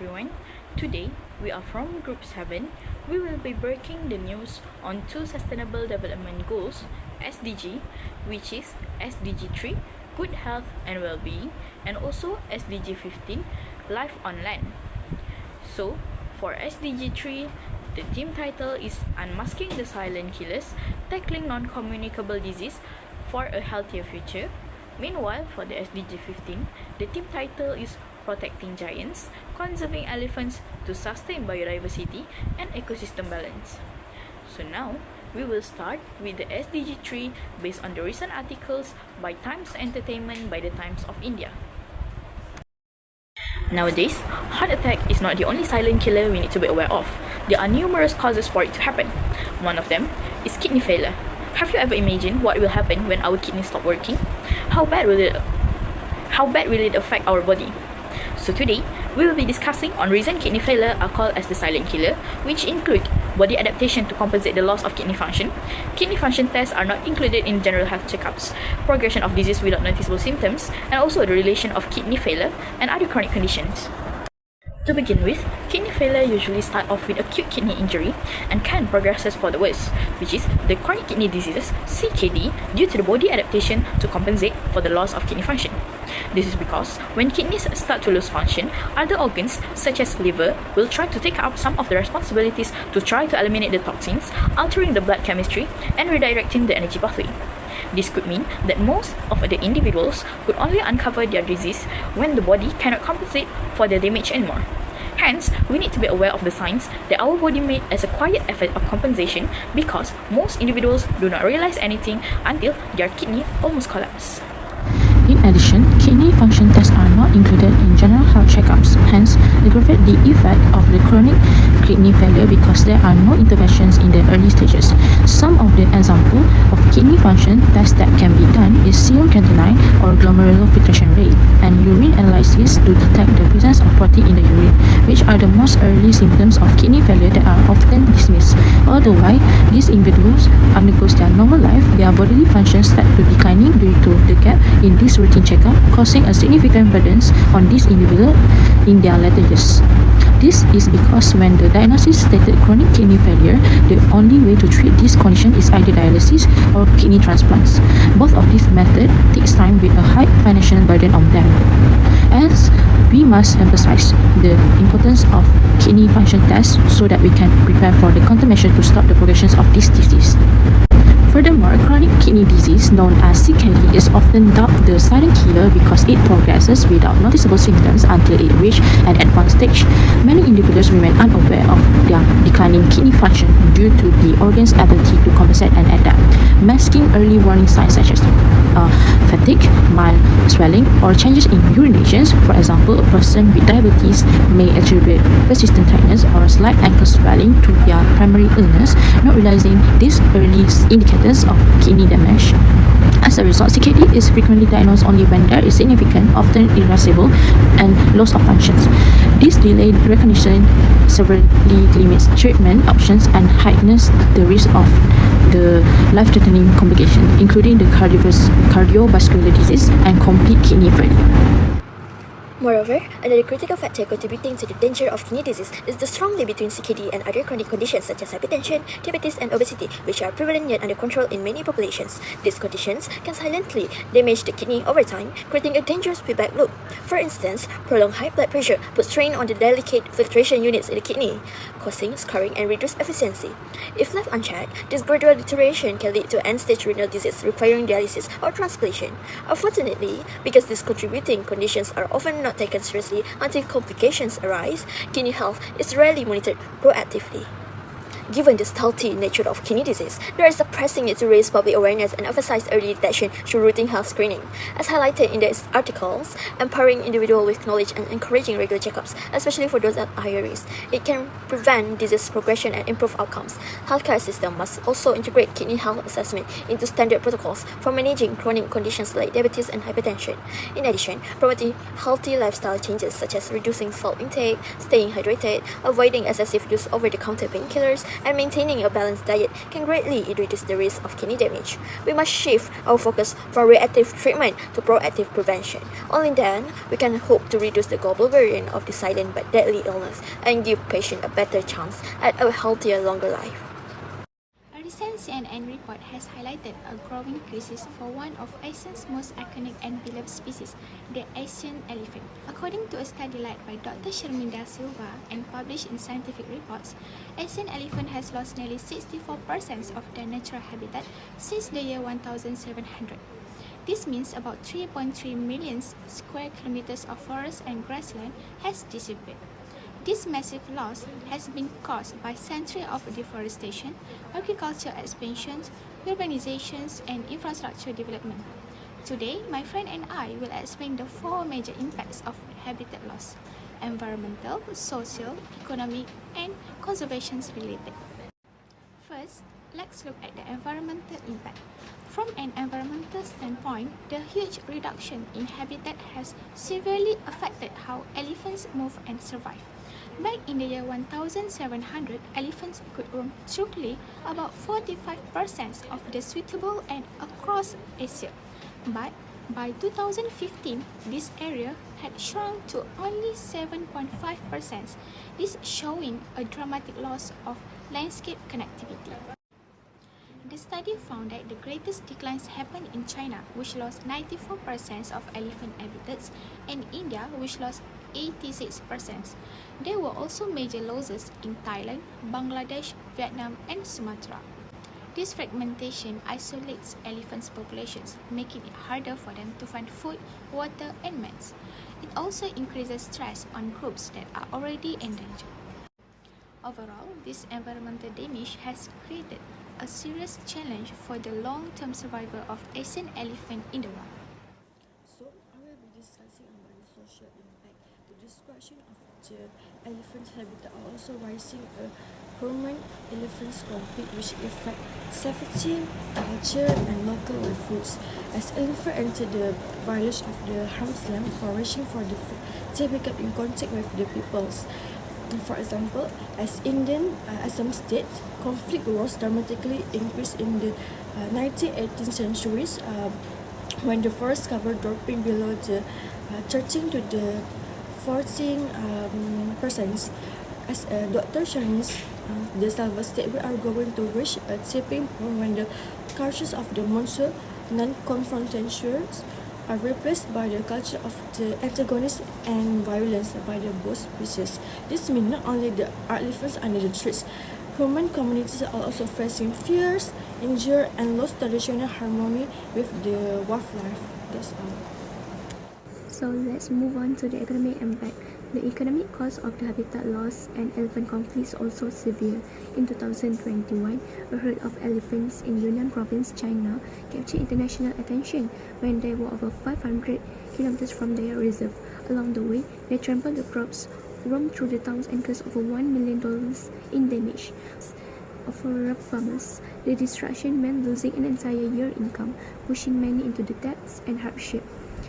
everyone. Today, we are from Group 7. We will be breaking the news on two Sustainable Development Goals, SDG, which is SDG 3, Good Health and Well-being, and also SDG 15, Life on Land. So, for SDG 3, the theme title is Unmasking the Silent Killers, Tackling Non-Communicable Disease for a Healthier Future. Meanwhile, for the SDG 15, the theme title is Protecting Giants, Conserving Elephants to Sustain Biodiversity and Ecosystem Balance. So now, we will start with the SDG 3 based on the recent articles by Times Entertainment by the Times of India. Nowadays, heart attack is not the only silent killer we need to be aware of. There are numerous causes for it to happen. One of them is kidney failure. Have you ever imagined what will happen when our kidneys stop working? How bad will it affect our body? So today, we will be discussing on reason kidney failure are called as the silent killer, which include body adaptation to compensate the loss of kidney function. Kidney function tests are not included in general health checkups, progression of disease without noticeable symptoms, and also the relation of kidney failure and other chronic conditions. To begin with, kidney failure usually starts off with acute kidney injury and can progress for the worst, which is the chronic kidney diseases (CKD) due to the body adaptation to compensate for the loss of kidney function. This is because when kidneys start to lose function, other organs such as liver will try to take up some of the responsibilities to try to eliminate the toxins, altering the blood chemistry and redirecting the energy pathway. This could mean that most of the individuals could only uncover their disease when the body cannot compensate for the damage anymore. Hence, we need to be aware of the signs that our body made as a quiet effort of compensation because most individuals do not realize anything until their kidney almost collapse. In addition, kidney function tests are not included in general health checkups, hence aggravate the effect of the chronic kidney failure because there are no interventions in the early stages. Some of the examples of kidney function tests that can be done is serum creatinine or glomerular filtration rate and urine analysis to detect the presence of protein in the urine, which are the most early symptoms of kidney failure that are often dismissed. Although these individuals undergoes their normal life, their bodily functions start to declining due to the gap in this routine checkup, causing a significant burden on this individual in their later years. This is because when the diagnosis stated chronic kidney failure, the only way to treat this condition is either dialysis or kidney transplants. Both of these methods takes time with a high financial burden on them. As we must emphasize the importance of kidney function tests so that we can prepare for the countermeasure to stop the progression of this disease. Furthermore, chronic kidney disease, known as CKD, is often dubbed the silent killer because it progresses without noticeable symptoms until it reaches an advanced stage. Many individuals remain unaware of their declining kidney function due to the organ's ability to compensate and adapt, masking early warning signs such as fatigue, mild swelling, or changes in urinations. For example, a person with diabetes may attribute persistent tightness or slight ankle swelling to their primary illness, not realizing these early indicators of kidney damage. As a result, CKD is frequently diagnosed only when there is significant, often irreversible, and loss of functions. This delayed recognition severely limits treatment options and heightens the risk of the life-threatening complications, including the cardiovascular disease and complete kidney failure. Moreover, another critical factor contributing to the danger of kidney disease is the strong link between CKD and other chronic conditions such as hypertension, diabetes, and obesity, which are prevalent yet under control in many populations. These conditions can silently damage the kidney over time, creating a dangerous feedback loop. For instance, prolonged high blood pressure puts strain on the delicate filtration units in the kidney, causing scarring and reduced efficiency. If left unchecked, this gradual deterioration can lead to end-stage renal disease requiring dialysis or transplantation. Unfortunately, because these contributing conditions are often not taken seriously until complications arise, kidney health is rarely monitored proactively. Given the stealthy nature of kidney disease, there is a pressing need to raise public awareness and emphasize early detection through routine health screening. As highlighted in these articles, empowering individuals with knowledge and encouraging regular checkups, especially for those at higher risk, it can prevent disease progression and improve outcomes. Healthcare system must also integrate kidney health assessment into standard protocols for managing chronic conditions like diabetes and hypertension. In addition, promoting healthy lifestyle changes such as reducing salt intake, staying hydrated, avoiding excessive use over-the-counter painkillers, and maintaining a balanced diet can greatly reduce the risk of kidney damage. We must shift our focus from reactive treatment to proactive prevention. Only then, we can hope to reduce the global variant of this silent but deadly illness and give patients a better chance at a healthier, longer life. A recent CNN report has highlighted a growing crisis for one of Asia's most iconic and beloved species, the Asian elephant. According to a study led by Dr. Sharminda Silva and published in Scientific Reports, Asian elephant has lost nearly 64% of their natural habitat since the year 1700. This means about 3.3 million square kilometers of forest and grassland has disappeared. This massive loss has been caused by centuries of deforestation, agricultural expansions, urbanizations, and infrastructure development. Today, my friend and I will explain the 4 major impacts of habitat loss: environmental, social, economic, and conservation related. First, let's look at the environmental impact. From an environmental standpoint, the huge reduction in habitat has severely affected how elephants move and survive. Back in the year 1700, elephants could roam truly about 45% of the suitable and across Asia. But by 2015, this area had shrunk to only 7.5%, this showing a dramatic loss of landscape connectivity. The study found that the greatest declines happened in China, which lost 94% of elephant habitats, and India, which lost 86%. There were also major losses in Thailand, Bangladesh, Vietnam, and Sumatra. This fragmentation isolates elephants' populations, making it harder for them to find food, water, and mates. It also increases stress on groups that are already endangered. Overall, this environmental damage has created a serious challenge for the long-term survival of Asian elephant in the wild. So, I will be discussing about the social impact. The destruction of the elephant habitat are also rising a permanent elephant conflict which affect safety, culture, and local livelihoods. As elephants enter the violence of the harm's land, foraging for the food, they become in contact with the peoples. For example, as some states, conflict was dramatically increased in the 19th-18th centuries when the forest cover dropping below the 13 to the 14%. As Dr. Chinese, the Salva state, we are going to reach a tipping point when the cultures of the monsoon non-confrontations are replaced by the culture of the antagonist and violence by the both species. This means not only the elephants under the threats, human communities are also facing fears, injury, and lost traditional harmony with the wildlife. That's all. So let's move on to the economic impact. The economic cost of the habitat loss and elephant conflict is also severe. In 2021, a herd of elephants in Yunnan province, China, captured international attention when they were over 500 kilometers from their reserve. Along the way, they trampled the crops, roamed through the towns, and caused over $1 million in damage. For rough farmers, the destruction meant losing an entire year's income, pushing many into the debts and hardship.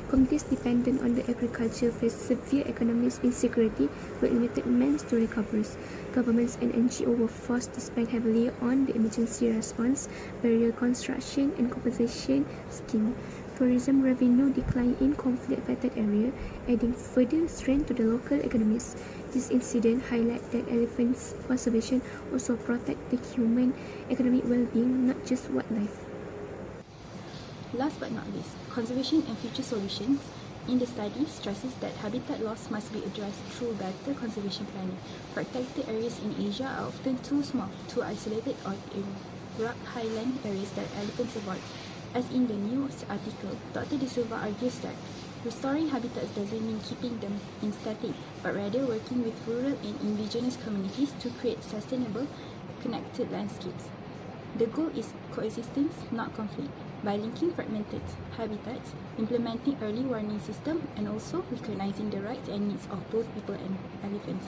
Communities dependent on the agriculture face severe economic insecurity with limited means to recover. Governments and NGOs were forced to spend heavily on the emergency response, barrier construction, and compensation scheme. Tourism revenue declined in conflict-affected areas, adding further strain to the local economies. This incident highlights that elephants' conservation also protect the human economic well-being, not just wildlife. Last but not least, conservation and future solutions. In the study, stresses that habitat loss must be addressed through better conservation planning. Protected areas in Asia are often too small, too isolated, or in rugged highland areas that elephants avoid. As in the news article, Dr. De Silva argues that restoring habitats doesn't mean keeping them in static, but rather working with rural and indigenous communities to create sustainable, connected landscapes. The goal is coexistence, not conflict, by linking fragmented habitats, implementing early warning systems, and also recognizing the rights and needs of both people and elephants.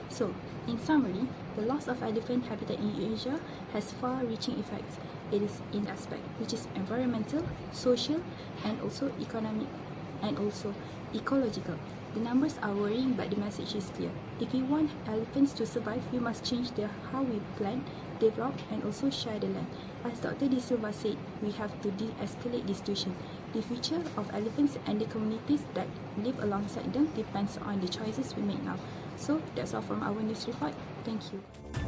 So, in summary, the loss of elephant habitat in Asia has far-reaching effects. It is in aspect which is environmental, social, and also economic, and also ecological. The numbers are worrying, but the message is clear. If we want elephants to survive, we must change how we plant, develop, and also share the land. As Dr. De Silva said, we have to de-escalate the situation. The future of elephants and the communities that live alongside them depends on the choices we make now. So that's all from our news report. Thank you.